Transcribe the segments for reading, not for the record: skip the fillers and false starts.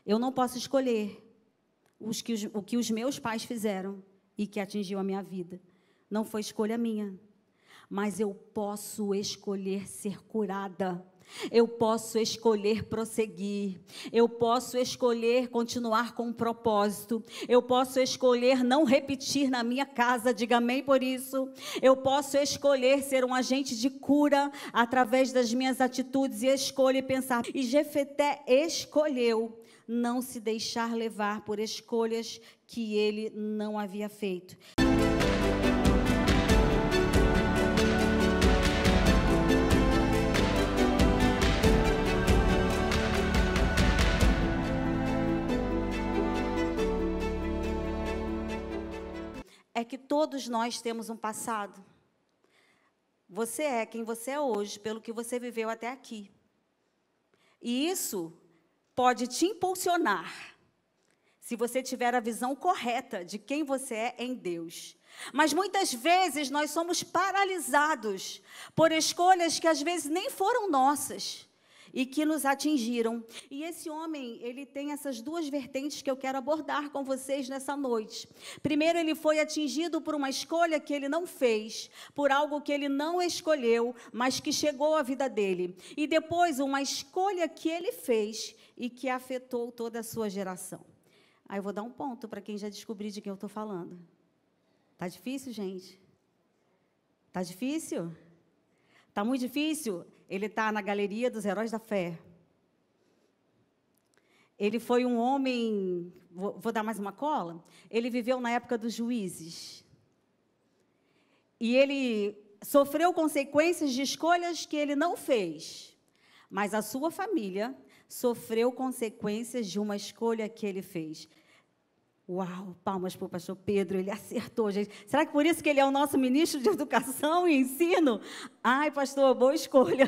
Eu não posso escolher o que os meus pais fizeram e que atingiu a minha vida. Não foi escolha minha. Mas eu posso escolher ser curada. Eu posso escolher prosseguir. Eu posso escolher continuar com um propósito. Eu posso escolher não repetir na minha casa. Diga amém por isso. Eu posso escolher ser um agente de cura através das minhas atitudes e escolha e pensar. E Jefté escolheu não se deixar levar por escolhas que ele não havia feito. É que todos nós temos um passado. Você é quem você é hoje, pelo que você viveu até aqui. E isso pode te impulsionar, se você tiver a visão correta de quem você é em Deus. Mas muitas vezes nós somos paralisados por escolhas que às vezes nem foram nossas e que nos atingiram. E esse homem, ele tem essas duas vertentes que eu quero abordar com vocês nessa noite. Primeiro, ele foi atingido por uma escolha que ele não fez, por algo que ele não escolheu, mas que chegou à vida dele. E depois, uma escolha que ele fez e que afetou toda a sua geração. Aí eu vou dar um ponto para quem já descobriu de quem eu estou falando. Tá difícil, gente? Tá difícil? Tá muito difícil? Ele está na galeria dos heróis da fé. Ele foi um homem, vou dar mais uma cola, ele viveu na época dos juízes. E ele sofreu consequências de escolhas que ele não fez. Mas a sua família sofreu consequências de uma escolha que ele fez. Uau, palmas para o pastor Pedro, ele acertou, gente. Será que por isso que ele é o nosso ministro de Educação e Ensino? Ai, pastor, boa escolha.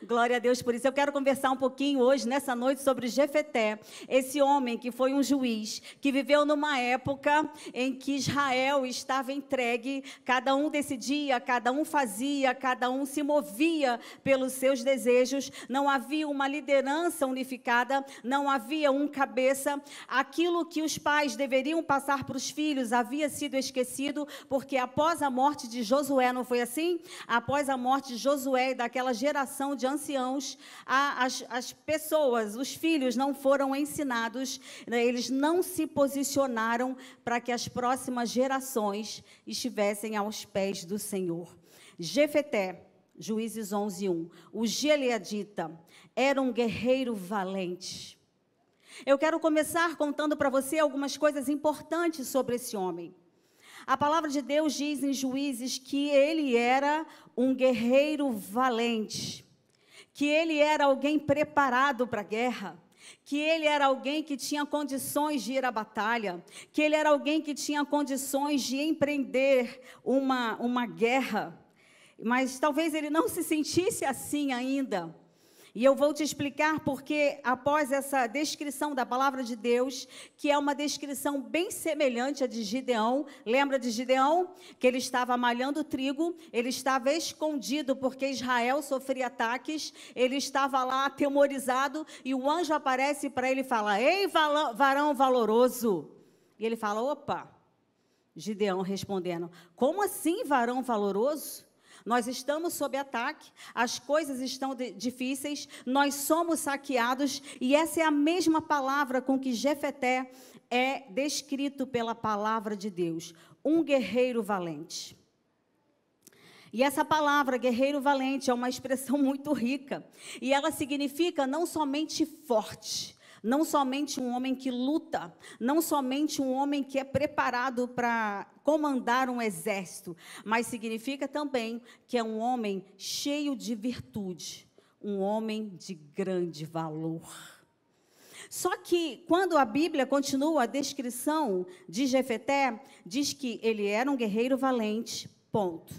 Glória a Deus por isso. Eu quero conversar um pouquinho hoje, nessa noite, sobre Jefté, esse homem que foi um juiz, que viveu numa época em que Israel estava entregue, cada um decidia, cada um fazia, cada um se movia pelos seus desejos, não havia uma liderança unificada, não havia um cabeça, aquilo que os pais deveriam passar para os filhos havia sido esquecido, porque após a morte de Josué, não foi assim? Após a morte de Josué e daquela geração de anciãos, as pessoas, os filhos não foram ensinados, eles não se posicionaram para que as próximas gerações estivessem aos pés do Senhor. Jefté, Juízes 11:1, o gileadita, era um guerreiro valente. Eu quero começar contando para você algumas coisas importantes sobre esse homem. A palavra de Deus diz em Juízes que ele era um guerreiro valente, que ele era alguém preparado para a guerra, que ele era alguém que tinha condições de ir à batalha, que ele era alguém que tinha condições de empreender uma guerra, mas talvez ele não se sentisse assim ainda. E eu vou te explicar porque, após essa descrição da palavra de Deus, que é uma descrição bem semelhante à de Gideão, lembra de Gideão? Que ele estava malhando trigo, ele estava escondido porque Israel sofria ataques, ele estava lá atemorizado, e o anjo aparece para ele e fala: ei, varão valoroso. E ele fala: opa, Gideão respondendo: como assim, varão valoroso? Nós estamos sob ataque, as coisas estão difíceis, nós somos saqueados, e essa é a mesma palavra com que Jefté é descrito pela palavra de Deus, um guerreiro valente. E essa palavra, guerreiro valente, é uma expressão muito rica, e ela significa não somente forte, não somente um homem que luta, não somente um homem que é preparado para comandar um exército, mas significa também que é um homem cheio de virtude, um homem de grande valor. Só que, quando a Bíblia continua a descrição de Jefté, diz que ele era um guerreiro valente, ponto.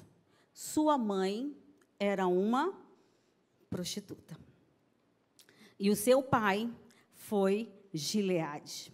Sua mãe era uma prostituta. E o seu pai foi Gileade.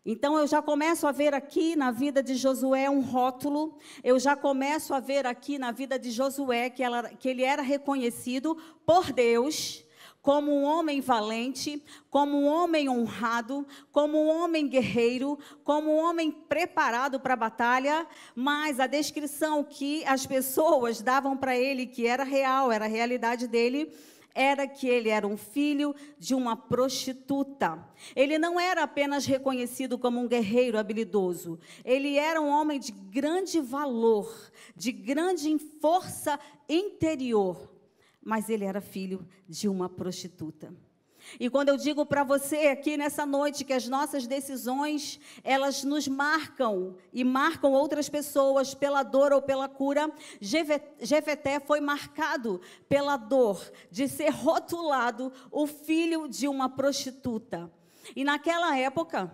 Então, eu já começo a ver aqui na vida de Josué um rótulo, eu já começo a ver aqui na vida de Josué que ele era reconhecido por Deus como um homem valente, como um homem honrado, como um homem guerreiro, como um homem preparado para a batalha, mas a descrição que as pessoas davam para ele, que era real, era a realidade dele, era que ele era um filho de uma prostituta. Ele não era apenas reconhecido como um guerreiro habilidoso, ele era um homem de grande valor, de grande força interior, mas ele era filho de uma prostituta. E quando eu digo para você aqui nessa noite que as nossas decisões, elas nos marcam e marcam outras pessoas pela dor ou pela cura, Jefeté foi marcado pela dor de ser rotulado o filho de uma prostituta. E naquela época,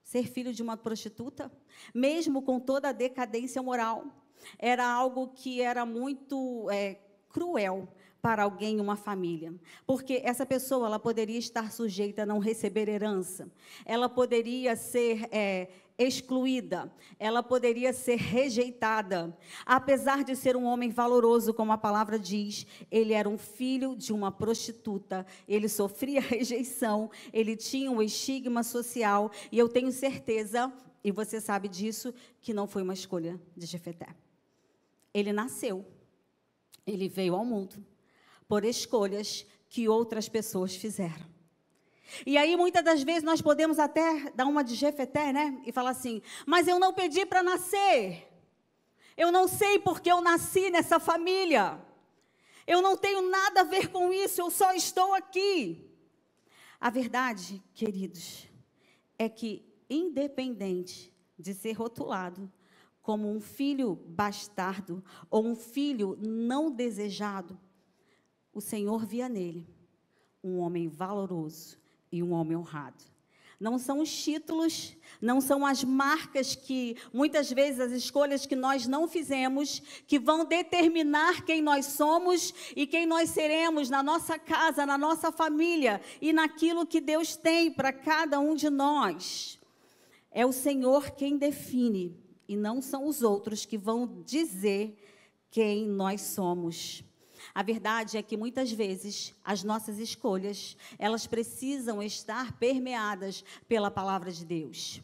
ser filho de uma prostituta, mesmo com toda a decadência moral, era algo que era muito cruel para alguém, uma família, porque essa pessoa, ela poderia estar sujeita a não receber herança, ela poderia ser excluída, ela poderia ser rejeitada. Apesar de ser um homem valoroso, como a palavra diz, ele era um filho de uma prostituta, ele sofria rejeição, ele tinha um estigma social, e eu tenho certeza, e você sabe disso, que não foi uma escolha de Jefeté. Ele nasceu, ele veio ao mundo por escolhas que outras pessoas fizeram. E aí, muitas das vezes, nós podemos até dar uma de Jefeté, né? E falar assim, mas eu não pedi para nascer. Eu não sei porque eu nasci nessa família. Eu não tenho nada a ver com isso, eu só estou aqui. A verdade, queridos, é que, independente de ser rotulado como um filho bastardo ou um filho não desejado, o Senhor via nele um homem valoroso e um homem honrado. Não são os títulos, não são as marcas que, muitas vezes, as escolhas que nós não fizemos, que vão determinar quem nós somos e quem nós seremos na nossa casa, na nossa família e naquilo que Deus tem para cada um de nós. É o Senhor quem define e não são os outros que vão dizer quem nós somos. A verdade é que, muitas vezes, as nossas escolhas, elas precisam estar permeadas pela palavra de Deus.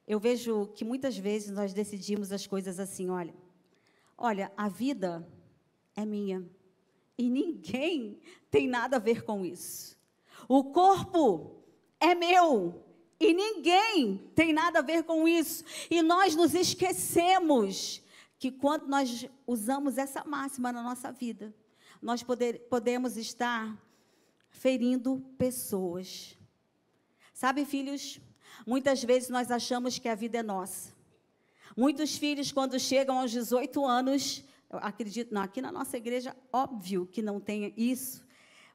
Eu vejo que, muitas vezes, nós decidimos as coisas assim, olha, a vida é minha e ninguém tem nada a ver com isso. O corpo é meu e ninguém tem nada a ver com isso. E nós nos esquecemos que quando nós usamos essa máxima na nossa vida, nós podemos estar ferindo pessoas. Sabe, filhos, muitas vezes nós achamos que a vida é nossa. Muitos filhos, quando chegam aos 18 anos, eu acredito, não, aqui na nossa igreja, óbvio que não tem isso,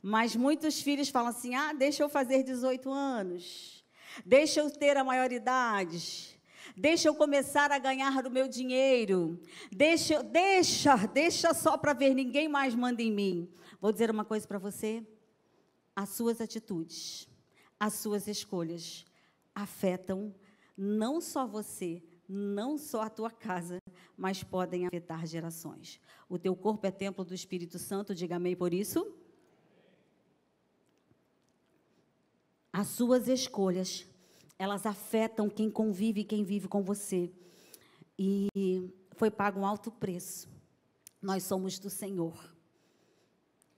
mas muitos filhos falam assim, deixa eu fazer 18 anos, deixa eu ter a maioridade, deixa eu começar a ganhar o meu dinheiro, deixa só para ver, ninguém mais manda em mim. Vou dizer uma coisa para você, as suas atitudes, as suas escolhas afetam não só você, não só a tua casa, mas podem afetar gerações. O teu corpo é templo do Espírito Santo, diga amém por isso. As suas escolhas, elas afetam quem convive e quem vive com você. E foi pago um alto preço. Nós somos do Senhor.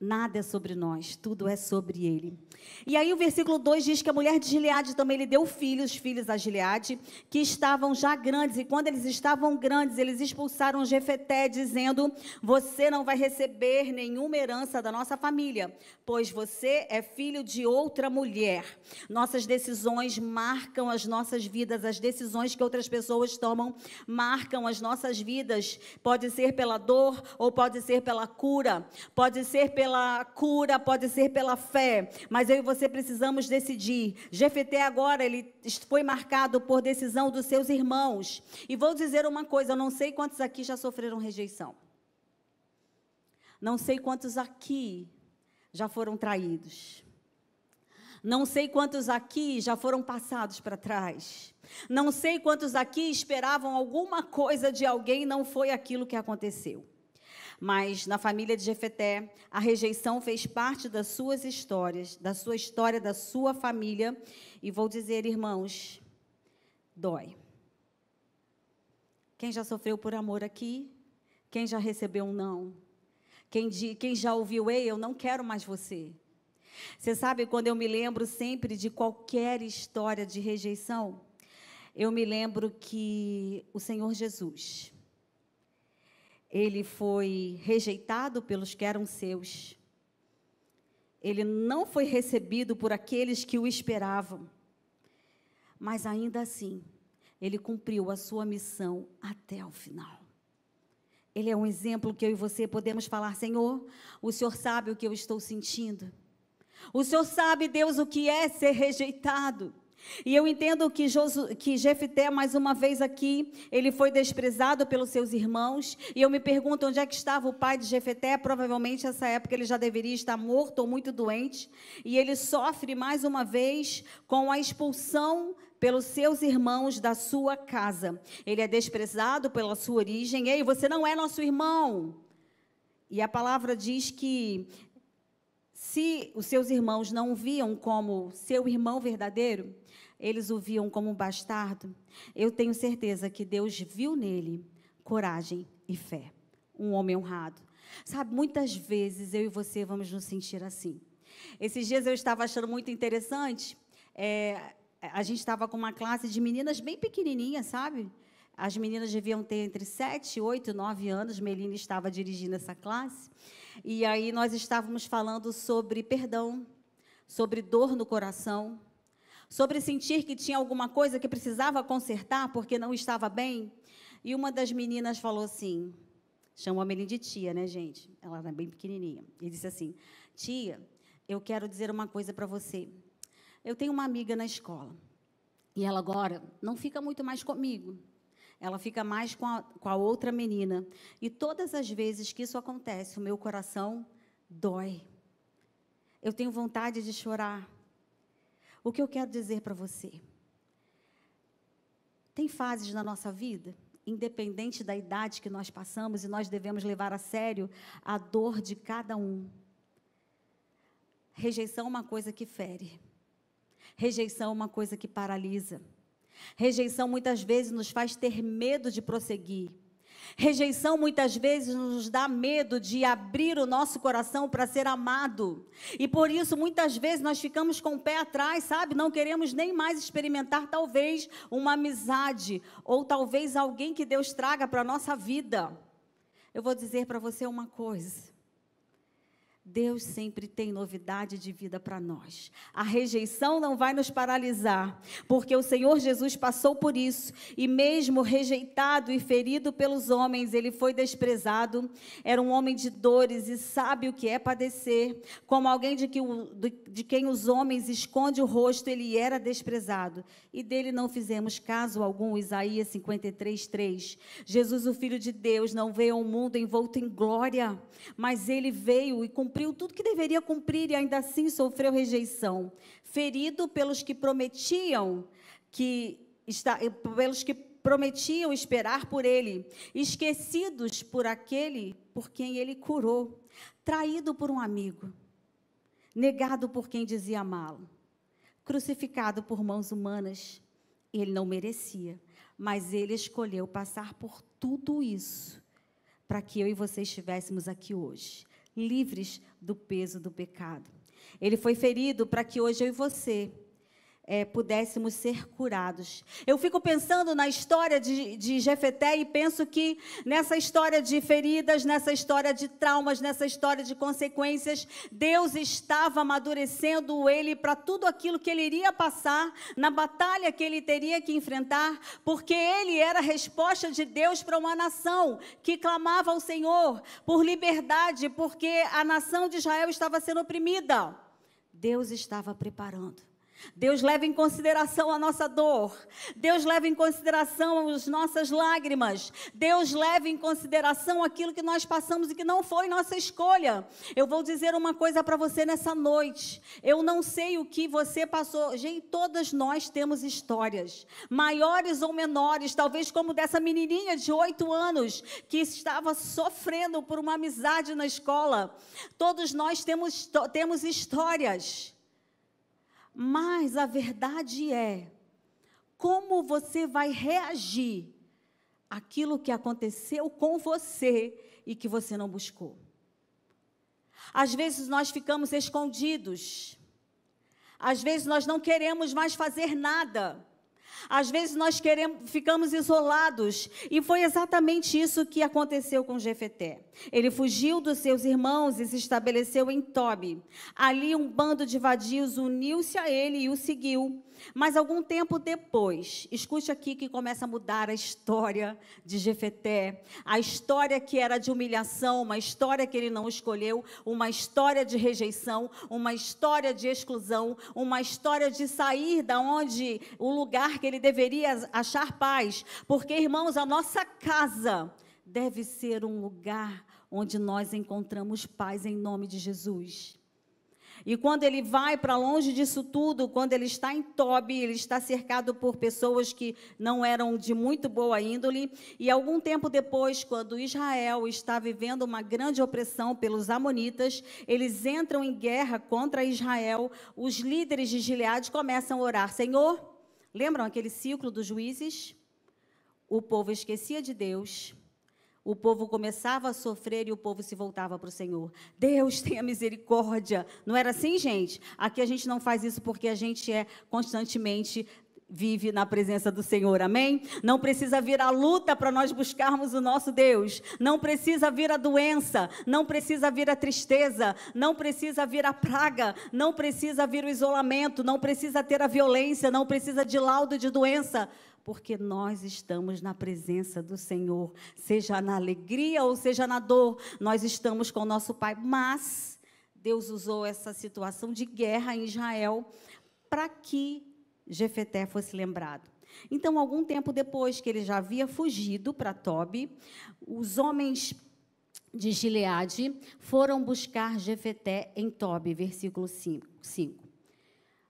Nada é sobre nós, tudo é sobre Ele. E aí o versículo 2 diz que a mulher de Gileade também lhe deu filhos a Gileade, que estavam já grandes. E quando eles estavam grandes, eles expulsaram Jefeté, dizendo, você não vai receber nenhuma herança da nossa família, pois você é filho de outra mulher. Nossas decisões marcam as nossas vidas, as decisões que outras pessoas tomam marcam as nossas vidas. Pode ser pela dor ou pode ser pela cura, pode ser pela cura, pode ser pela fé, mas eu e você precisamos decidir. Jefeté agora, ele foi marcado por decisão dos seus irmãos, e vou dizer uma coisa, eu não sei quantos aqui já sofreram rejeição, não sei quantos aqui já foram traídos, não sei quantos aqui já foram passados para trás, não sei quantos aqui esperavam alguma coisa de alguém e não foi aquilo que aconteceu. Mas na família de Jefté, a rejeição fez parte das suas histórias, da sua história, da sua família. E vou dizer, irmãos, dói. Quem já sofreu por amor aqui? Quem já recebeu um não? Quem já ouviu, ei, eu não quero mais você? Você sabe, quando eu me lembro sempre de qualquer história de rejeição, eu me lembro que o Senhor Jesus, Ele foi rejeitado pelos que eram seus. Ele não foi recebido por aqueles que o esperavam. Mas ainda assim, Ele cumpriu a sua missão até o final. Ele é um exemplo que eu e você podemos falar, Senhor, o Senhor sabe o que eu estou sentindo. O Senhor sabe, Deus, o que é ser rejeitado. E eu entendo que Jefté, mais uma vez aqui, ele foi desprezado pelos seus irmãos. E eu me pergunto onde é que estava o pai de Jefté. Provavelmente nessa época ele já deveria estar morto ou muito doente. E ele sofre mais uma vez com a expulsão pelos seus irmãos da sua casa. Ele é desprezado pela sua origem. Ei, você não é nosso irmão. E a palavra diz que se os seus irmãos não o viam como seu irmão verdadeiro, eles o viam como um bastardo. Eu tenho certeza que Deus viu nele coragem e fé. Um homem honrado. Sabe, muitas vezes eu e você vamos nos sentir assim. Esses dias eu estava achando muito interessante. A gente estava com uma classe de meninas bem pequenininhas, sabe? As meninas deviam ter entre 7, 8, 9 anos. Melina estava dirigindo essa classe. E aí nós estávamos falando sobre perdão, sobre dor no coração, sobre sentir que tinha alguma coisa que precisava consertar porque não estava bem. E uma das meninas falou assim, chamou a Melina de tia, né, gente? Ela era bem pequenininha. E disse assim, tia, eu quero dizer uma coisa para você. Eu tenho uma amiga na escola e ela agora não fica muito mais comigo. Ela fica mais com a outra menina. E todas as vezes que isso acontece, o meu coração dói. Eu tenho vontade de chorar. O que eu quero dizer para você? Tem fases na nossa vida, independente da idade que nós passamos, e nós devemos levar a sério a dor de cada um. Rejeição é uma coisa que fere. Rejeição é uma coisa que paralisa. Rejeição muitas vezes nos faz ter medo de prosseguir. Rejeição muitas vezes nos dá medo de abrir o nosso coração para ser amado. E por isso muitas vezes nós ficamos com o pé atrás, sabe? Não queremos nem mais experimentar talvez uma amizade ou talvez alguém que Deus traga para a nossa vida. Eu vou dizer para você uma coisa. Deus sempre tem novidade de vida para nós. A rejeição não vai nos paralisar, porque o Senhor Jesus passou por isso, e mesmo rejeitado e ferido pelos homens, Ele foi desprezado. Era um homem de dores e sabe o que é padecer. Como alguém de quem os homens escondem o rosto, Ele era desprezado. E dele não fizemos caso algum. Isaías 53:3. Jesus, o Filho de Deus, não veio ao mundo envolto em glória, mas Ele veio e cumpriu tudo que deveria cumprir e ainda assim sofreu rejeição. Ferido pelos que prometiam esperar por Ele, esquecidos por aquele por quem Ele curou, traído por um amigo, negado por quem dizia amá-lo, crucificado por mãos humanas. Ele não merecia, mas Ele escolheu passar por tudo isso para que eu e você estivéssemos aqui hoje, livres do peso do pecado. Ele foi ferido para que hoje eu e você pudéssemos ser curados. Eu fico pensando na história de Jefté e penso que nessa história de feridas, nessa história de traumas, nessa história de consequências, Deus estava amadurecendo ele para tudo aquilo que ele iria passar, na batalha que ele teria que enfrentar, porque ele era a resposta de Deus para uma nação que clamava ao Senhor por liberdade, porque a nação de Israel estava sendo oprimida. Deus estava preparando. Deus leva em consideração a nossa dor. Deus leva em consideração as nossas lágrimas. Deus leva em consideração aquilo que nós passamos e que não foi nossa escolha. Eu vou dizer uma coisa para você nessa noite. Eu não sei o que você passou. Gente, todas nós temos histórias, maiores ou menores, talvez como dessa menininha de 8 anos, que estava sofrendo por uma amizade na escola. Todos nós temos histórias. Mas a verdade é, como você vai reagir àquilo que aconteceu com você e que você não buscou? Às vezes nós ficamos escondidos, às vezes nós não queremos mais fazer nada, às vezes nós ficamos isolados, e foi exatamente isso que aconteceu com Jefté. Ele fugiu dos seus irmãos e se estabeleceu em Tobi. Ali um bando de vadios uniu-se a ele e o seguiu. Mas algum tempo depois, escute aqui que começa a mudar a história de Jefté, a história que era de humilhação, uma história que ele não escolheu, uma história de rejeição, uma história de exclusão, uma história de sair da onde o lugar que ele deveria achar paz, porque, irmãos, a nossa casa deve ser um lugar onde nós encontramos paz em nome de Jesus. E quando ele vai para longe disso tudo, quando ele está em Tobi, ele está cercado por pessoas que não eram de muito boa índole. E algum tempo depois, quando Israel está vivendo uma grande opressão pelos amonitas, eles entram em guerra contra Israel. Os líderes de Gileade começam a orar: Senhor, lembram aquele ciclo dos juízes? O povo esquecia de Deus. O povo começava a sofrer e o povo se voltava para o Senhor. Deus tenha misericórdia. Não era assim, gente? Aqui a gente não faz isso porque a gente constantemente vive na presença do Senhor, amém? Não precisa vir a luta para nós buscarmos o nosso Deus. Não precisa vir a doença, não precisa vir a tristeza, não precisa vir a praga, não precisa vir o isolamento, não precisa ter a violência, não precisa de laudo de doença, porque nós estamos na presença do Senhor, seja na alegria ou seja na dor, nós estamos com o nosso Pai. Mas Deus usou essa situação de guerra em Israel para que Jefté fosse lembrado. Então, algum tempo depois que ele já havia fugido para Tobi, os homens de Gileade foram buscar Jefté em Tobi, versículo 5.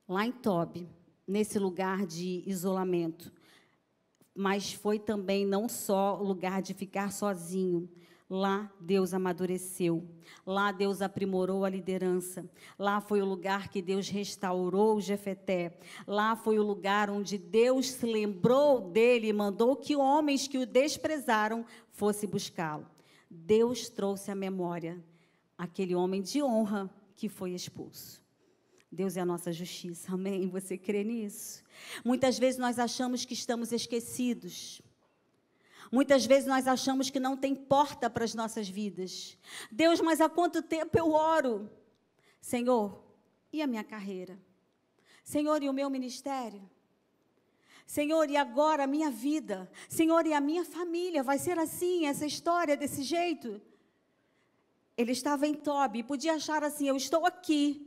Lá em Tobi, nesse lugar de isolamento. Mas foi também não só lugar de ficar sozinho. Lá Deus amadureceu, lá Deus aprimorou a liderança, lá foi o lugar que Deus restaurou Jefté, lá foi o lugar onde Deus se lembrou dele e mandou que homens que o desprezaram fossem buscá-lo. Deus trouxe à memória aquele homem de honra que foi expulso. Deus é a nossa justiça, amém? Você crê nisso? Muitas vezes nós achamos que estamos esquecidos. Muitas vezes nós achamos que não tem porta para as nossas vidas. Deus, mas há quanto tempo eu oro? Senhor, e a minha carreira? Senhor, e o meu ministério? Senhor, e agora a minha vida? Senhor, e a minha família? Vai ser assim, essa história, desse jeito? Ele estava em Tobi e podia achar assim: eu estou aqui.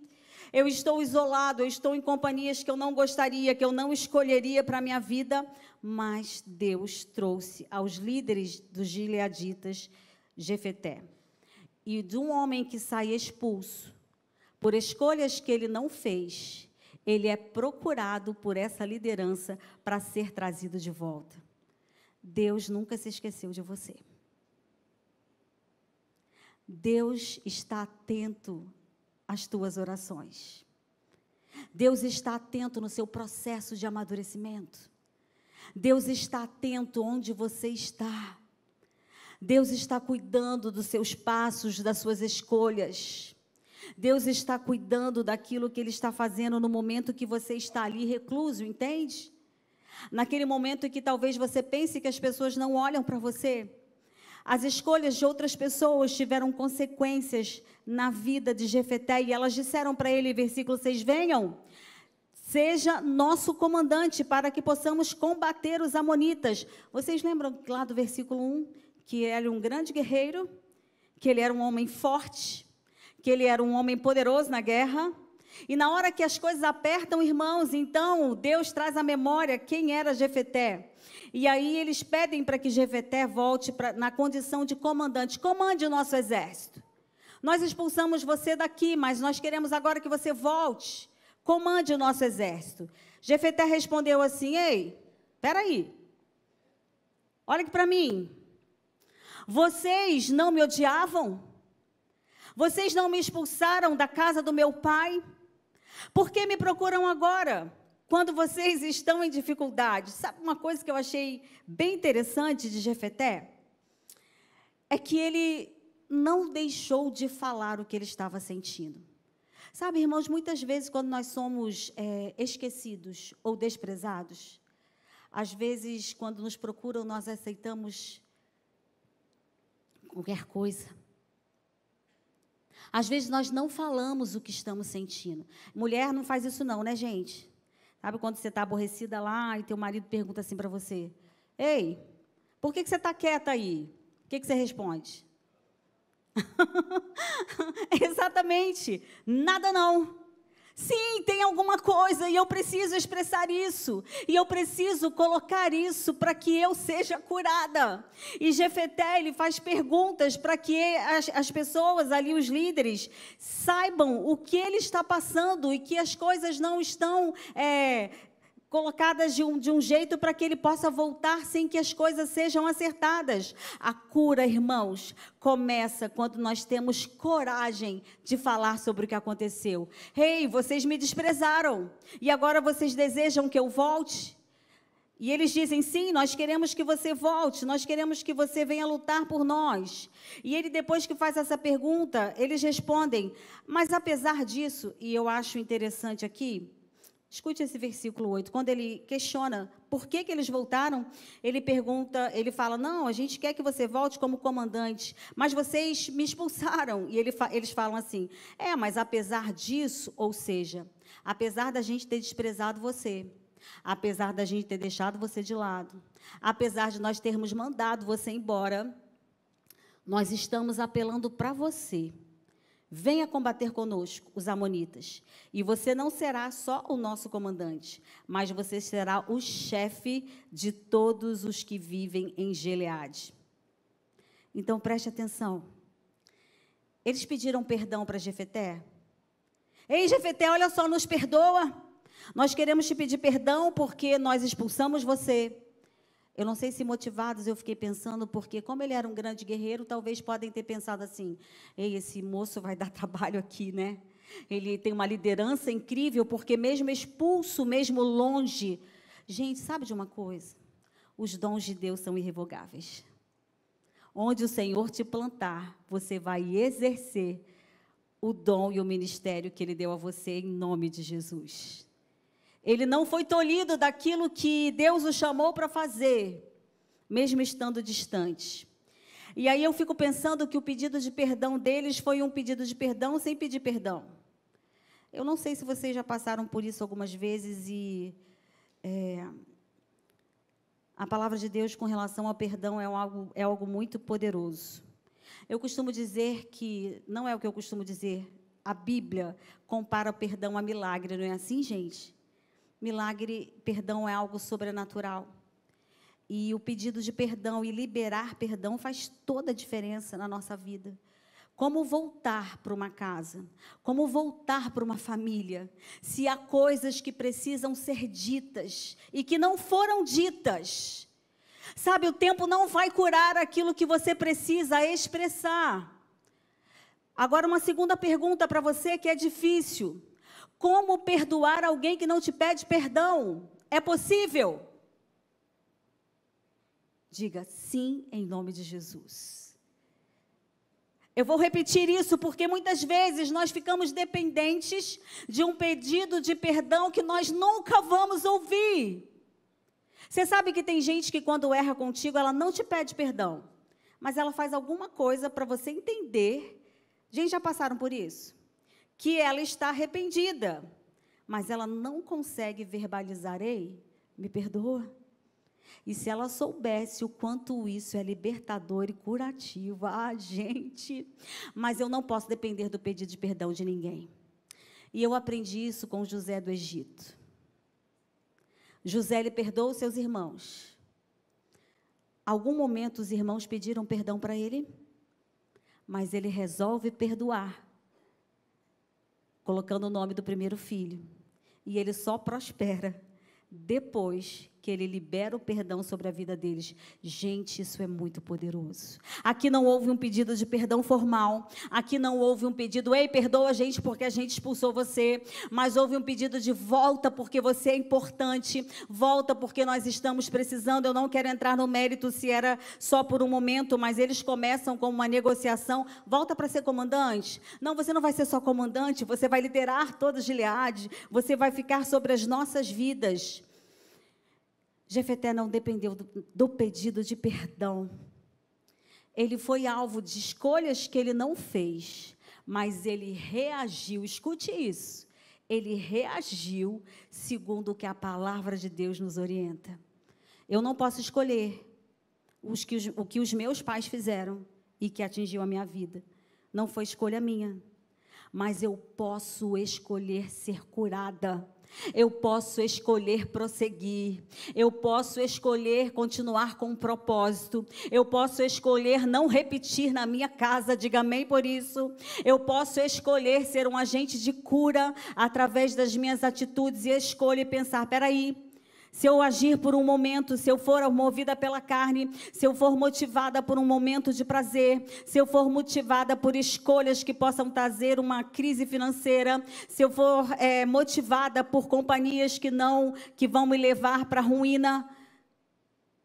Eu estou isolado, eu estou em companhias que eu não gostaria, que eu não escolheria para a minha vida, mas Deus trouxe aos líderes dos gileaditas Jefté. E de um homem que sai expulso, por escolhas que ele não fez, ele é procurado por essa liderança para ser trazido de volta. Deus nunca se esqueceu de você. Deus está atento as tuas orações. Deus está atento no seu processo de amadurecimento. Deus está atento onde você está. Deus está cuidando dos seus passos, das suas escolhas. Deus está cuidando daquilo que Ele está fazendo no momento que você está ali recluso, entende? Naquele momento que talvez você pense que as pessoas não olham para você. As escolhas de outras pessoas tiveram consequências na vida de Jefté, e elas disseram para ele, versículo 6, venham, seja nosso comandante, para que possamos combater os amonitas. Vocês lembram lá do versículo 1, que ele era um grande guerreiro, que ele era um homem forte, que ele era um homem poderoso na guerra, E na hora que as coisas apertam, irmãos, então Deus traz à memória quem era Jefeté. E aí eles pedem para que Jefeté volte na condição de comandante. Comande o nosso exército. Nós expulsamos você daqui, mas nós queremos agora que você volte. Comande o nosso exército. Jefeté respondeu assim: ei, espera aí. Olha aqui para mim. Vocês não me odiavam? Vocês não me expulsaram da casa do meu pai? Por que me procuram agora, quando vocês estão em dificuldade? Sabe uma coisa que eu achei bem interessante de Jefeté? É que ele não deixou de falar o que ele estava sentindo. Sabe, irmãos, muitas vezes quando nós somos esquecidos ou desprezados, às vezes, quando nos procuram, nós aceitamos qualquer coisa. Às vezes, nós não falamos o que estamos sentindo. Mulher não faz isso não, né, gente? Sabe quando você está aborrecida lá e teu marido pergunta assim para você: ei, por que você está quieta aí? O que você responde? Exatamente, nada não. Sim, tem alguma coisa e eu preciso expressar isso. E eu preciso colocar isso para que eu seja curada. E Jefeté, ele faz perguntas para que as pessoas ali, os líderes, saibam o que ele está passando e que as coisas não estão colocadas de um jeito para que ele possa voltar sem que as coisas sejam acertadas. A cura, irmãos, começa quando nós temos coragem de falar sobre o que aconteceu. Ei, vocês me desprezaram e agora vocês desejam que eu volte? E eles dizem: sim, nós queremos que você volte, nós queremos que você venha lutar por nós. E ele, depois que faz essa pergunta, eles respondem: mas apesar disso, e eu acho interessante aqui, escute esse versículo 8, quando ele questiona por que eles voltaram, ele pergunta, ele fala: não, a gente quer que você volte como comandante, mas vocês me expulsaram. E eles falam assim: mas apesar disso, ou seja, apesar da gente ter desprezado você, apesar da gente ter deixado você de lado, apesar de nós termos mandado você embora, nós estamos apelando para você. Venha combater conosco, os amonitas, e você não será só o nosso comandante, mas você será o chefe de todos os que vivem em Gileade. Então, preste atenção. Eles pediram perdão para Jefeté. Ei, Jefeté, olha só, nos perdoa. Nós queremos te pedir perdão porque nós expulsamos você. Eu não sei se motivados, eu fiquei pensando, porque como ele era um grande guerreiro, talvez podem ter pensado assim: ei, esse moço vai dar trabalho aqui, né? Ele tem uma liderança incrível, porque mesmo expulso, mesmo longe. Gente, sabe de uma coisa? Os dons de Deus são irrevogáveis. Onde o Senhor te plantar, você vai exercer o dom e o ministério que Ele deu a você, em nome de Jesus. Ele não foi tolhido daquilo que Deus o chamou para fazer, mesmo estando distante. E aí eu fico pensando que o pedido de perdão deles foi um pedido de perdão sem pedir perdão. Eu não sei se vocês já passaram por isso algumas vezes e a palavra de Deus com relação ao perdão é algo muito poderoso. Eu costumo dizer que, não é o que eu costumo dizer, a Bíblia compara o perdão a milagre, não é assim, gente? Milagre, perdão é algo sobrenatural. E o pedido de perdão e liberar perdão faz toda a diferença na nossa vida. Como voltar para uma casa? Como voltar para uma família? Se há coisas que precisam ser ditas e que não foram ditas. Sabe, o tempo não vai curar aquilo que você precisa expressar. Agora, uma segunda pergunta para você que é difícil. Como perdoar alguém que não te pede perdão? É possível? Diga sim, em nome de Jesus. Eu vou repetir isso porque muitas vezes nós ficamos dependentes de um pedido de perdão que nós nunca vamos ouvir. Você sabe que tem gente que quando erra contigo, ela não te pede perdão, mas ela faz alguma coisa para você entender. Gente, já passaram por isso? Que ela está arrependida, mas ela não consegue verbalizar: ei, me perdoa. E se ela soubesse o quanto isso é libertador e curativo, gente, mas eu não posso depender do pedido de perdão de ninguém. E eu aprendi isso com José do Egito. José, ele perdoa os seus irmãos. Algum momento os irmãos pediram perdão para ele, mas ele resolve perdoar, colocando o nome do primeiro filho. E ele só prospera depois que ele libera o perdão sobre a vida deles. Gente, isso é muito poderoso. Aqui não houve um pedido de perdão formal. Aqui não houve um pedido, ei, perdoa a gente porque a gente expulsou você. Mas houve um pedido de volta porque você é importante. Volta porque nós estamos precisando. Eu não quero entrar no mérito se era só por um momento, mas eles começam com uma negociação. Volta para ser comandante. Não, você não vai ser só comandante, você vai liderar toda Gileade. Você vai ficar sobre as nossas vidas. Jefeté não dependeu do pedido de perdão. Ele foi alvo de escolhas que ele não fez, mas ele reagiu, escute isso, ele reagiu segundo o que a palavra de Deus nos orienta. Eu não posso escolher o que os meus pais fizeram e que atingiu a minha vida. Não foi escolha minha, mas eu posso escolher ser curada. Eu posso escolher prosseguir, eu posso escolher continuar com um propósito, eu posso escolher não repetir na minha casa, diga amém por isso. Eu posso escolher ser um agente de cura através das minhas atitudes e escolho e pensar, peraí, se eu agir por um momento, se eu for movida pela carne, se eu for motivada por um momento de prazer, se eu for motivada por escolhas que possam trazer uma crise financeira, se eu for motivada por companhias que vão me levar para a ruína,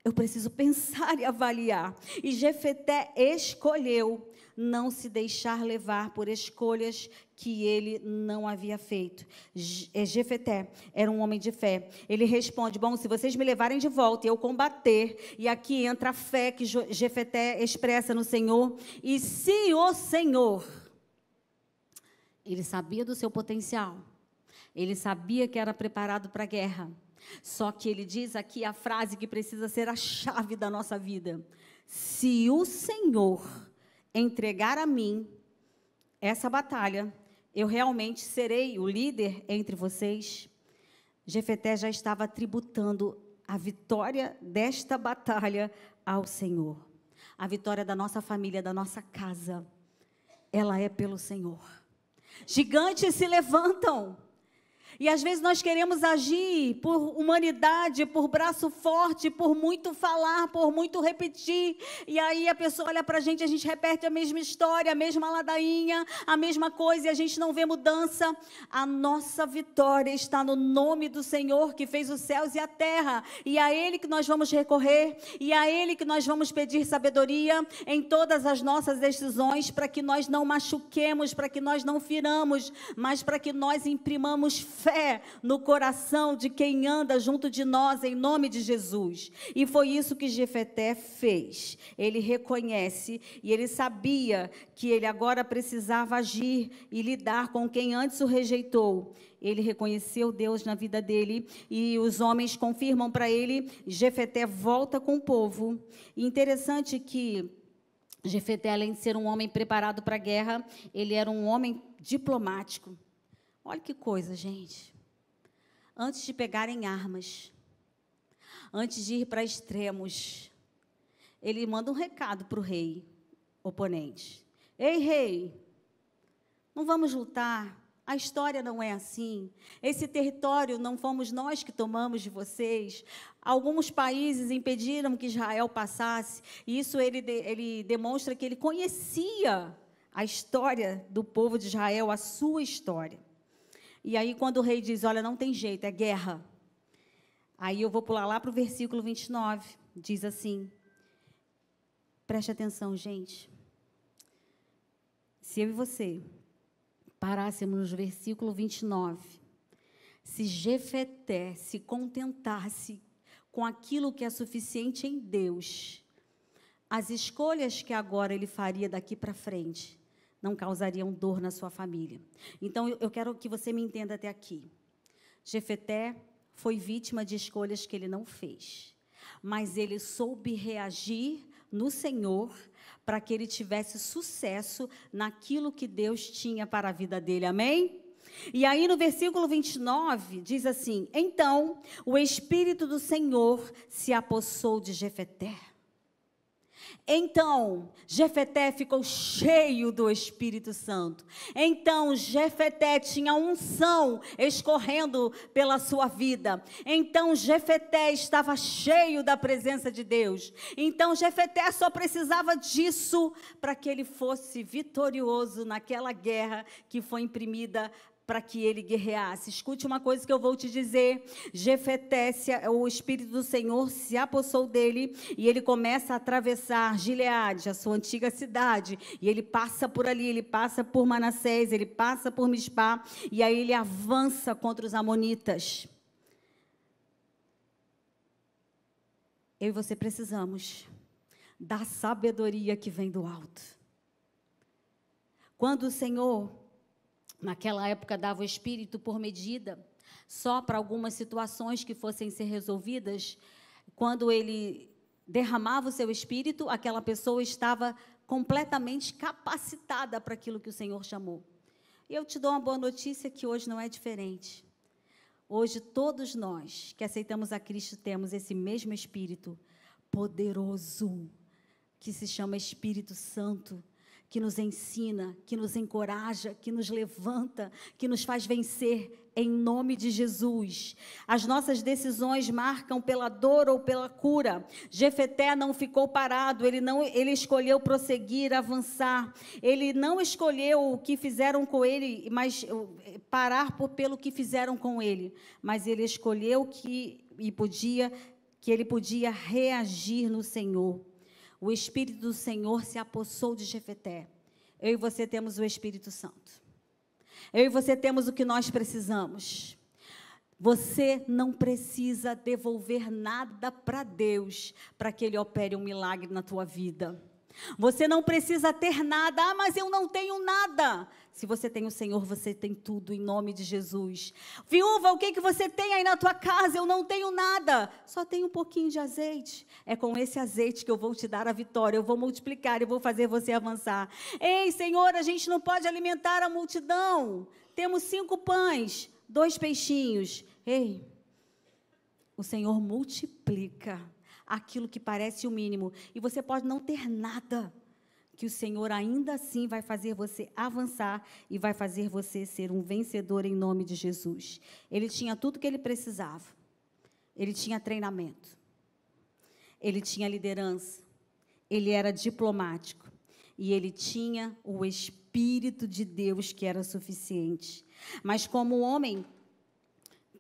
eu preciso pensar e avaliar. E Jefeté escolheu não se deixar levar por escolhas que ele não havia feito. Jefeté era um homem de fé. Ele responde, bom, se vocês me levarem de volta e eu combater, e aqui entra a fé que Jefeté expressa no Senhor, e se o Senhor, ele sabia do seu potencial, ele sabia que era preparado para a guerra, só que ele diz aqui a frase que precisa ser a chave da nossa vida, se o Senhor entregar a mim essa batalha, eu realmente serei o líder entre vocês. Jefeté já estava tributando a vitória desta batalha ao Senhor. A vitória da nossa família, da nossa casa, ela é pelo Senhor. Gigantes se levantam. E às vezes nós queremos agir por humanidade, por braço forte, por muito falar, por muito repetir. E aí a pessoa olha para a gente repete a mesma história, a mesma ladainha, a mesma coisa e a gente não vê mudança. A nossa vitória está no nome do Senhor que fez os céus e a terra. E a Ele que nós vamos recorrer, e a Ele que nós vamos pedir sabedoria em todas as nossas decisões, para que nós não machuquemos, para que nós não firamos, mas para que nós imprimamos fé no coração de quem anda junto de nós, em nome de Jesus. E foi isso que Jefeté fez. Ele reconhece e ele sabia que ele agora precisava agir e lidar com quem antes o rejeitou. Ele reconheceu Deus na vida dele e os homens confirmam para ele. Jefeté volta com o povo. E interessante que Jefeté, além de ser um homem preparado para a guerra, ele era um homem diplomático. Olha que coisa, gente. Antes de pegarem armas, antes de ir para extremos, ele manda um recado para o rei oponente. Ei, rei, não vamos lutar, a história não é assim. Esse território não fomos nós que tomamos de vocês. Alguns países impediram que Israel passasse. E isso ele demonstra que ele conhecia a história do povo de Israel, a sua história. E aí, quando o rei diz, olha, não tem jeito, é guerra. Aí eu vou pular lá para o versículo 29, diz assim, preste atenção, gente. Se eu e você parássemos no versículo 29, se Jefeté se contentasse com aquilo que é suficiente em Deus, as escolhas que agora ele faria daqui para frente não causariam dor na sua família. Então, eu quero que você me entenda até aqui. Jefeté foi vítima de escolhas que ele não fez, mas ele soube reagir no Senhor para que ele tivesse sucesso naquilo que Deus tinha para a vida dele, amém? E aí no versículo 29 diz assim: então o Espírito do Senhor se apossou de Jefeté. Então, Jefeté ficou cheio do Espírito Santo. Então, Jefeté tinha unção escorrendo pela sua vida. Então, Jefeté estava cheio da presença de Deus. Então, Jefeté só precisava disso para que ele fosse vitorioso naquela guerra que foi imprimida para que ele guerreasse. Escute uma coisa que eu vou te dizer. Jefeté, o Espírito do Senhor se apossou dele e ele começa a atravessar Gileade, a sua antiga cidade, e ele passa por ali, ele passa por Manassés, ele passa por Mispá, e aí ele avança contra os amonitas. Eu e você precisamos da sabedoria que vem do alto. Quando o Senhor, naquela época, dava o Espírito por medida, só para algumas situações que fossem ser resolvidas, quando ele derramava o seu Espírito, aquela pessoa estava completamente capacitada para aquilo que o Senhor chamou. E eu te dou uma boa notícia que hoje não é diferente. Hoje todos nós que aceitamos a Cristo temos esse mesmo Espírito poderoso, que se chama Espírito Santo, que nos ensina, que nos encoraja, que nos levanta, que nos faz vencer em nome de Jesus. As nossas decisões marcam pela dor ou pela cura. Jefeté não ficou parado, ele escolheu prosseguir, avançar. Ele não escolheu o que fizeram com ele, mas parar pelo que fizeram com ele, mas ele escolheu que ele podia reagir no Senhor. O Espírito do Senhor se apossou de Jefeté. Eu e você temos o Espírito Santo. Eu e você temos o que nós precisamos. Você não precisa devolver nada para Deus para que Ele opere um milagre na tua vida. Você não precisa ter nada. Ah, mas eu não tenho nada. Se você tem o Senhor, você tem tudo, em nome de Jesus. Viúva, o que você tem aí na tua casa? Eu não tenho nada. Só tenho um pouquinho de azeite. É com esse azeite que eu vou te dar a vitória. Eu vou multiplicar e vou fazer você avançar. Ei, Senhor, a gente não pode alimentar a multidão. Temos 5 pães, 2 peixinhos. Ei, o Senhor multiplica aquilo que parece o mínimo, e você pode não ter nada, que o Senhor ainda assim vai fazer você avançar e vai fazer você ser um vencedor em nome de Jesus. Ele tinha tudo que ele precisava. Ele tinha treinamento, ele tinha liderança, ele era diplomático e ele tinha o Espírito de Deus, que era suficiente. Mas como homem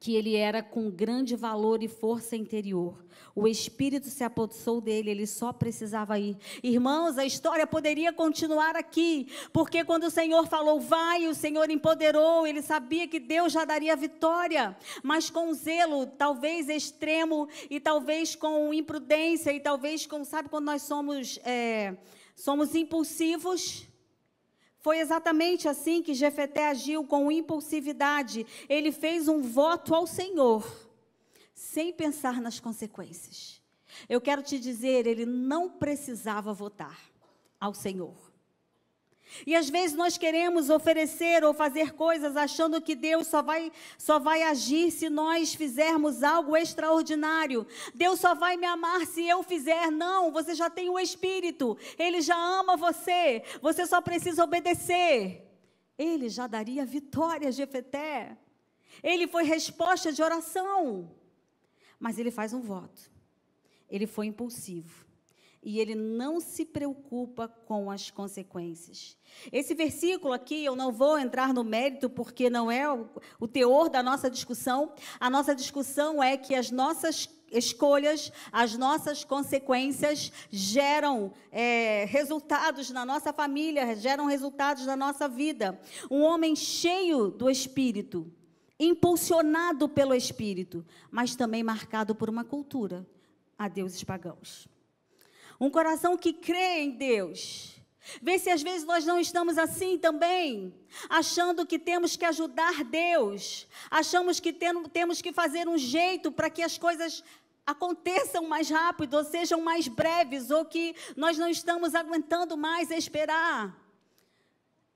que ele era com grande valor e força interior, o Espírito se apossou dele, ele só precisava ir. Irmãos, a história poderia continuar aqui, porque quando o Senhor falou, vai, o Senhor empoderou, ele sabia que Deus já daria vitória, mas com zelo, talvez extremo, e talvez com imprudência, e talvez com, sabe quando nós somos impulsivos? Foi exatamente assim que Jefeté agiu, com impulsividade. Ele fez um voto ao Senhor, sem pensar nas consequências. Eu quero te dizer, ele não precisava votar ao Senhor. E às vezes nós queremos oferecer ou fazer coisas achando que Deus só vai agir se nós fizermos algo extraordinário. Deus só vai me amar se eu fizer. Não, você já tem o Espírito. Ele já ama você. Você só precisa obedecer. Ele já daria vitória a Jefeté. Ele foi resposta de oração. Mas ele faz um voto. Ele foi impulsivo. E ele não se preocupa com as consequências. Esse versículo aqui, eu não vou entrar no mérito, porque não é o teor da nossa discussão. A nossa discussão é que as nossas escolhas, as nossas consequências geram resultados na nossa família, geram resultados na nossa vida. Um homem cheio do Espírito, impulsionado pelo Espírito, mas também marcado por uma cultura a deuses pagãos. Um coração que crê em Deus. Vê se às vezes nós não estamos assim também, achando que temos que ajudar Deus, achamos que temos que fazer um jeito para que as coisas aconteçam mais rápido, ou sejam mais breves, ou que nós não estamos aguentando mais esperar.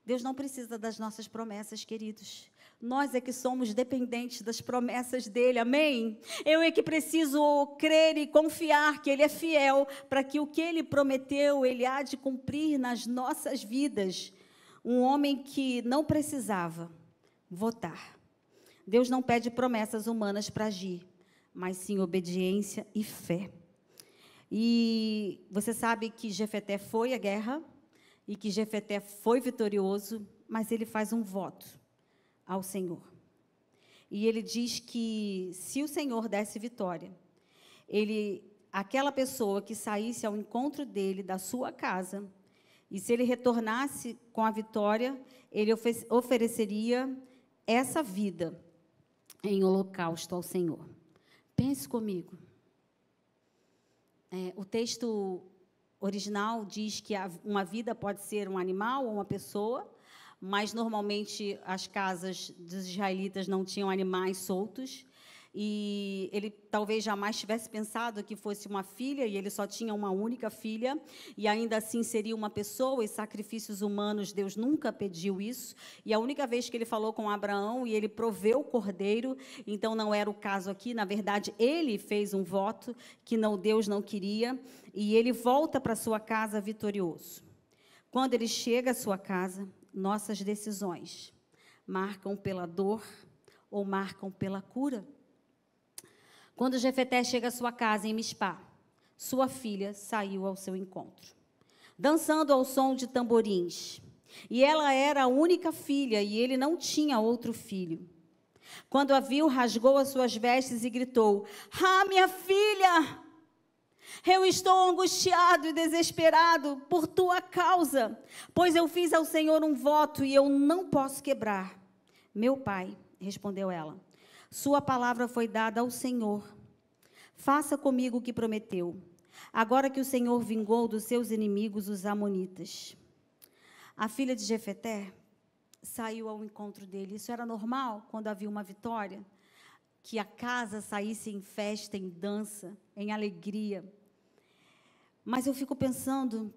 Deus não precisa das nossas promessas, queridos. Nós é que somos dependentes das promessas dele, amém? Eu é que preciso crer e confiar que ele é fiel, para que o que ele prometeu, ele há de cumprir nas nossas vidas. Um homem que não precisava votar. Deus não pede promessas humanas para agir, mas sim obediência e fé. E você sabe que Jefeté foi à guerra, e que Jefeté foi vitorioso, mas ele faz um voto ao Senhor. E ele diz que se o Senhor desse vitória, aquela pessoa que saísse ao encontro dele, da sua casa, e se ele retornasse com a vitória, ele ofereceria essa vida em holocausto ao Senhor. Pense comigo. O texto original diz que uma vida pode ser um animal ou uma pessoa, mas normalmente as casas dos israelitas não tinham animais soltos, e ele talvez jamais tivesse pensado que fosse uma filha, e ele só tinha uma única filha, e ainda assim seria uma pessoa, e sacrifícios humanos, Deus nunca pediu isso, e a única vez que ele falou com Abraão, e ele proveu o cordeiro, então não era o caso aqui, na verdade, ele fez um voto que Deus não queria, e ele volta para sua casa vitorioso. Quando ele chega à sua casa, nossas decisões marcam pela dor ou marcam pela cura. Quando Jefeté chega à sua casa em Mispá, sua filha saiu ao seu encontro, dançando ao som de tamborins. E ela era a única filha, e ele não tinha outro filho. Quando a viu, rasgou as suas vestes e gritou: "Ah, minha filha! Eu estou angustiado e desesperado por tua causa, pois eu fiz ao Senhor um voto e eu não posso quebrar." "Meu pai", respondeu ela, "sua palavra foi dada ao Senhor. Faça comigo o que prometeu, agora que o Senhor vingou dos seus inimigos, os amonitas." A filha de Jefeté saiu ao encontro dele. Isso era normal quando havia uma vitória, que a casa saísse em festa, em dança, em alegria. Mas eu fico pensando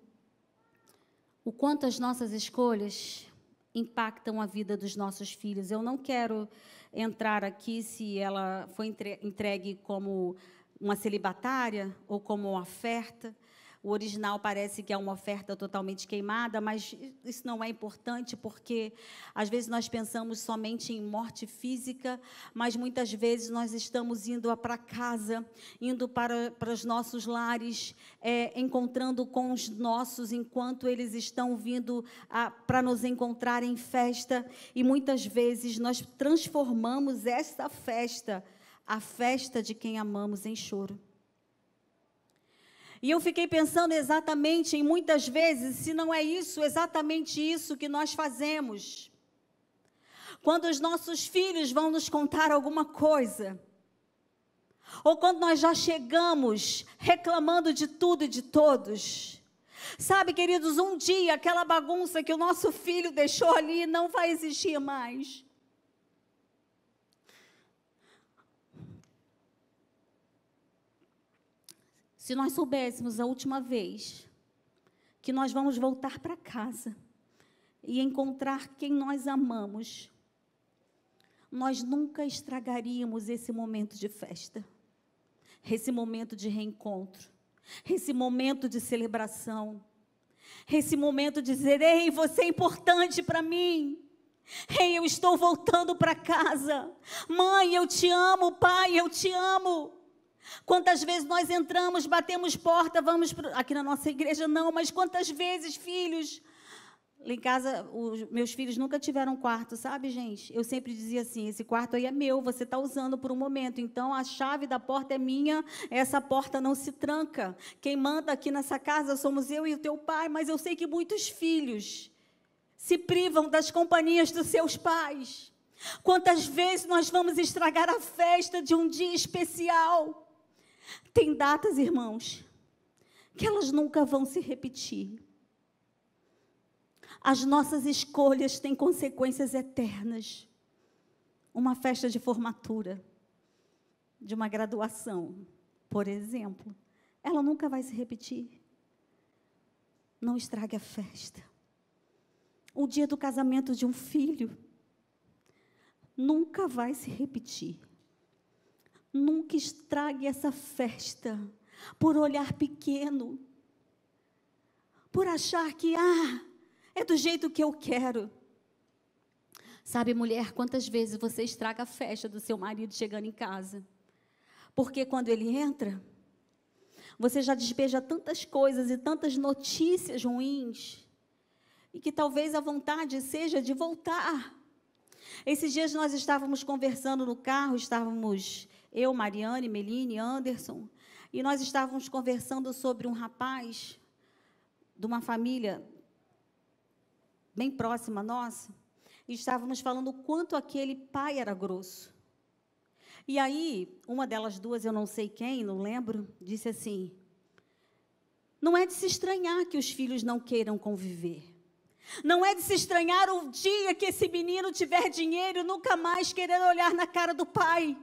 o quanto as nossas escolhas impactam a vida dos nossos filhos. Eu não quero entrar aqui se ela foi entregue como uma celibatária ou como uma oferta. O original parece que é uma oferta totalmente queimada, mas isso não é importante, porque às vezes nós pensamos somente em morte física, mas muitas vezes nós estamos indo para casa, indo para os nossos lares, encontrando com os nossos, enquanto eles estão vindo para nos encontrar em festa, e muitas vezes nós transformamos esta festa, a festa de quem amamos, em choro. E eu fiquei pensando exatamente em muitas vezes, se não é isso, exatamente isso que nós fazemos. Quando os nossos filhos vão nos contar alguma coisa, ou quando nós já chegamos reclamando de tudo e de todos. Sabe, queridos, um dia aquela bagunça que o nosso filho deixou ali não vai existir mais. Se nós soubéssemos a última vez que nós vamos voltar para casa e encontrar quem nós amamos, nós nunca estragaríamos esse momento de festa, esse momento de reencontro, esse momento de celebração, esse momento de dizer: "Ei, você é importante para mim. Ei, eu estou voltando para casa. Mãe, eu te amo. Pai, eu te amo." Quantas vezes nós entramos, batemos porta, vamos aqui na nossa igreja, não, mas quantas vezes, filhos, lá em casa, os meus filhos nunca tiveram quarto, sabe, gente? Eu sempre dizia assim: "Esse quarto aí é meu, você está usando por um momento, então a chave da porta é minha, essa porta não se tranca. Quem manda aqui nessa casa somos eu e o teu pai." Mas eu sei que muitos filhos se privam das companhias dos seus pais. Quantas vezes nós vamos estragar a festa de um dia especial? Tem datas, irmãos, que elas nunca vão se repetir. As nossas escolhas têm consequências eternas. Uma festa de formatura, de uma graduação, por exemplo, ela nunca vai se repetir. Não estrague a festa. O dia do casamento de um filho, nunca vai se repetir. Nunca estrague essa festa por olhar pequeno, por achar que, é do jeito que eu quero. Sabe, mulher, quantas vezes você estraga a festa do seu marido chegando em casa? Porque quando ele entra, você já despeja tantas coisas e tantas notícias ruins, e que talvez a vontade seja de voltar. Esses dias nós estávamos conversando no carro, eu, Mariane, Meline, Anderson, e nós estávamos conversando sobre um rapaz de uma família bem próxima nossa, e estávamos falando o quanto aquele pai era grosso. E aí, uma delas duas, eu não sei quem, não lembro, disse assim: não é de se estranhar que os filhos não queiram conviver. Não é de se estranhar o dia que esse menino tiver dinheiro e nunca mais querer olhar na cara do pai.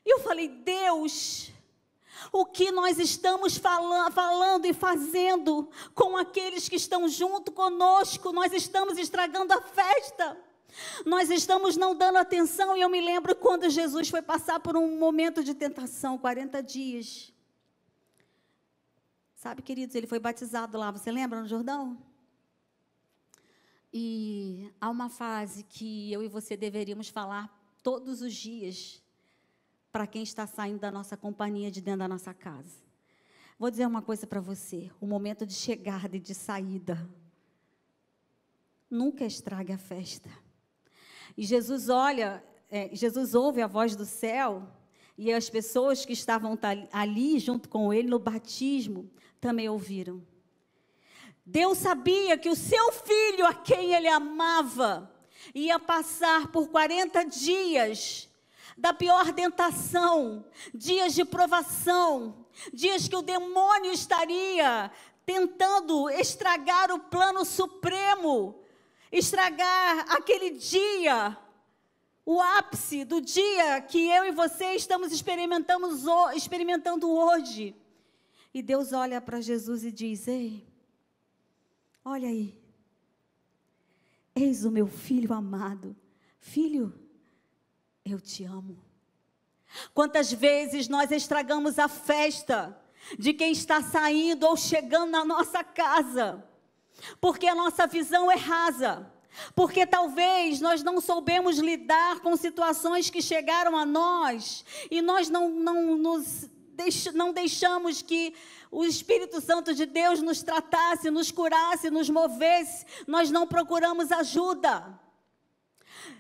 E eu falei: Deus, o que nós estamos falando e fazendo com aqueles que estão junto conosco? Nós estamos estragando a festa. Nós estamos não dando atenção. E eu me lembro quando Jesus foi passar por um momento de tentação, 40 dias. Sabe, queridos, ele foi batizado lá, você lembra, no Jordão? E há uma frase que eu e você deveríamos falar todos os dias para quem está saindo da nossa companhia, de dentro da nossa casa. Vou dizer uma coisa para você: o momento de chegada e de saída nunca estrague a festa. E Jesus ouve a voz do céu, e as pessoas que estavam ali junto com ele no batismo também ouviram. Deus sabia que o seu filho, a quem ele amava, ia passar por 40 dias da pior tentação, dias de provação, dias que o demônio estaria tentando estragar o plano supremo, estragar aquele dia, o ápice do dia que eu e você estamos experimentando hoje. E Deus olha para Jesus e diz: ei, olha aí, eis o meu filho amado. Filho, eu te amo. Quantas vezes nós estragamos a festa de quem está saindo ou chegando na nossa casa, porque a nossa visão é rasa, porque talvez nós não soubemos lidar com situações que chegaram a nós, e nós não deixamos que o Espírito Santo de Deus nos tratasse, nos curasse, nos movesse. Nós não procuramos ajuda.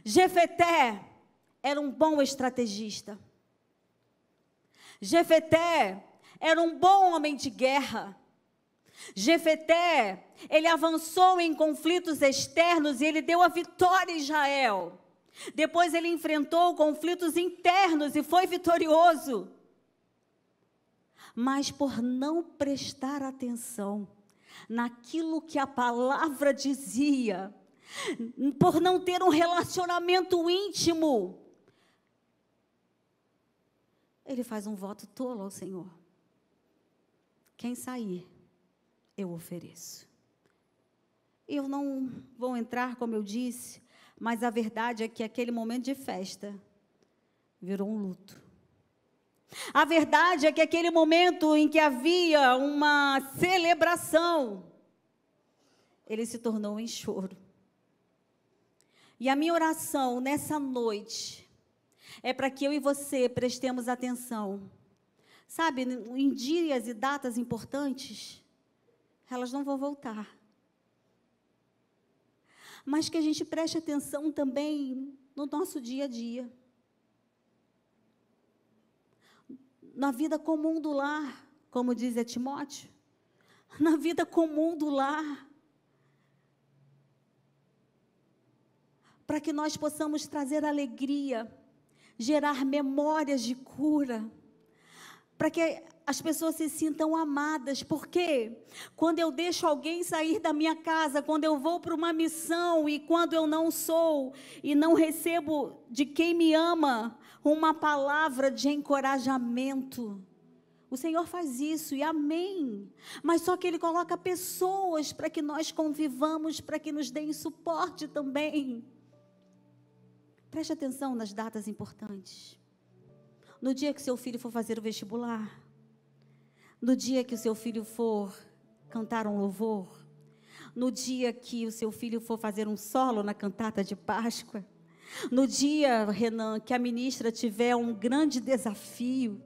Jefeté era um bom estrategista. Jefeté era um bom homem de guerra. Jefeté, ele avançou em conflitos externos e ele deu a vitória a Israel. Depois ele enfrentou conflitos internos e foi vitorioso. Mas por não prestar atenção naquilo que a palavra dizia, por não ter um relacionamento íntimo, ele faz um voto tolo ao Senhor: quem sair, eu ofereço. Eu não vou entrar, como eu disse, mas a verdade é que aquele momento de festa virou um luto. A verdade é que aquele momento em que havia uma celebração, ele se tornou em choro. E a minha oração nessa noite é para que eu e você prestemos atenção. Sabe, em dias e datas importantes, elas não vão voltar. Mas que a gente preste atenção também no nosso dia a dia. Na vida comum do lar, como diz Timóteo. Na vida comum do lar. Para que nós possamos trazer alegria, gerar memórias de cura, para que as pessoas se sintam amadas. Porque quando eu deixo alguém sair da minha casa, quando eu vou para uma missão e quando eu não sou e não recebo de quem me ama uma palavra de encorajamento, o Senhor faz isso, e amém. Mas só que Ele coloca pessoas para que nós convivamos, para que nos deem suporte também. Preste atenção nas datas importantes. No dia que seu filho for fazer o vestibular, no dia que o seu filho for cantar um louvor, no dia que o seu filho for fazer um solo na cantata de Páscoa, no dia, Renan, que a ministra tiver um grande desafio,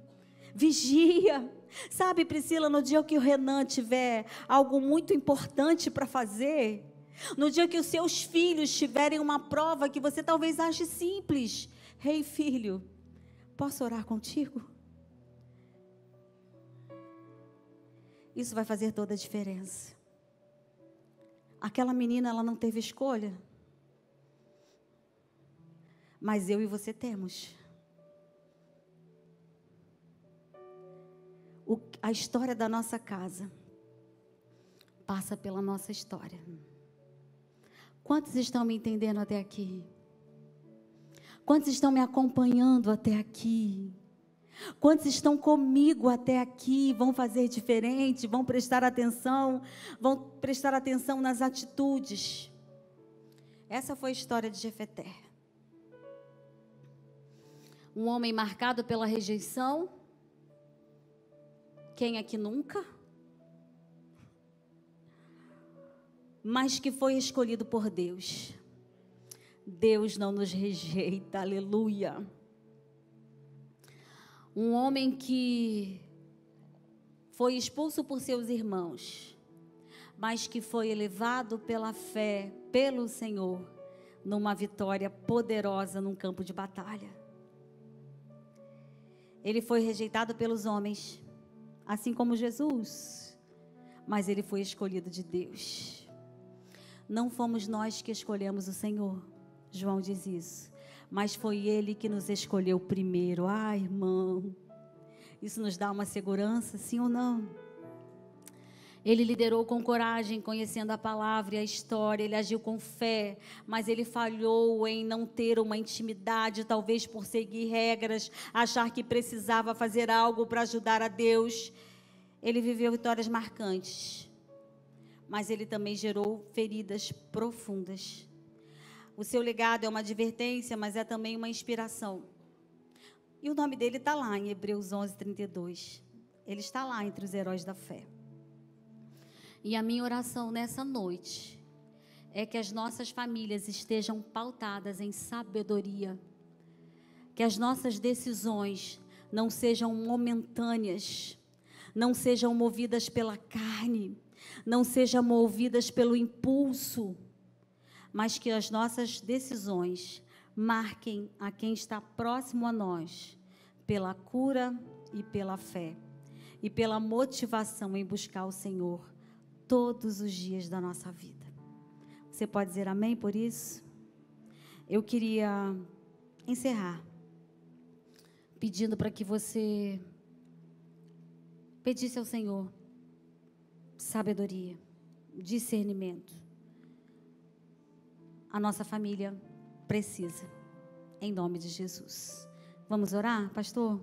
vigia. Sabe, Priscila, no dia que o Renan tiver algo muito importante para fazer, no dia que os seus filhos tiverem uma prova que você talvez ache simples, ei, filho, posso orar contigo? Isso vai fazer toda a diferença. Aquela menina, ela não teve escolha, mas eu e você temos. A história da nossa casa passa pela nossa história. Quantos estão me entendendo até aqui? Quantos estão me acompanhando até aqui? Quantos estão comigo até aqui? Vão fazer diferente? Vão prestar atenção? Vão prestar atenção nas atitudes? Essa foi a história de Jefeté. Um homem marcado pela rejeição. Quem aqui nunca? Mas que foi escolhido por Deus. Deus não nos rejeita, aleluia. Um homem que foi expulso por seus irmãos, mas que foi elevado pela fé, pelo Senhor, numa vitória poderosa num campo de batalha. Ele foi rejeitado pelos homens, assim como Jesus, mas ele foi escolhido de Deus. Não fomos nós que escolhemos o Senhor, João diz isso, mas foi Ele que nos escolheu primeiro. Ai, irmão, isso nos dá uma segurança, sim ou não? Ele liderou com coragem, conhecendo a palavra e a história, ele agiu com fé, mas ele falhou em não ter uma intimidade, talvez por seguir regras, achar que precisava fazer algo para ajudar a Deus. Ele viveu vitórias marcantes, mas ele também gerou feridas profundas. O seu legado é uma advertência, mas é também uma inspiração. E o nome dele está lá em Hebreus 11:32. Ele está lá entre os heróis da fé. E a minha oração nessa noite é que as nossas famílias estejam pautadas em sabedoria. Que as nossas decisões não sejam momentâneas, não sejam movidas pela carne, não sejam movidas pelo impulso, mas que as nossas decisões marquem a quem está próximo a nós, pela cura e pela fé, e pela motivação em buscar o Senhor todos os dias da nossa vida. Você pode dizer amém por isso? Eu queria encerrar pedindo para que você pedisse ao Senhor sabedoria, discernimento. A nossa família precisa, em nome de Jesus. Vamos orar, pastor?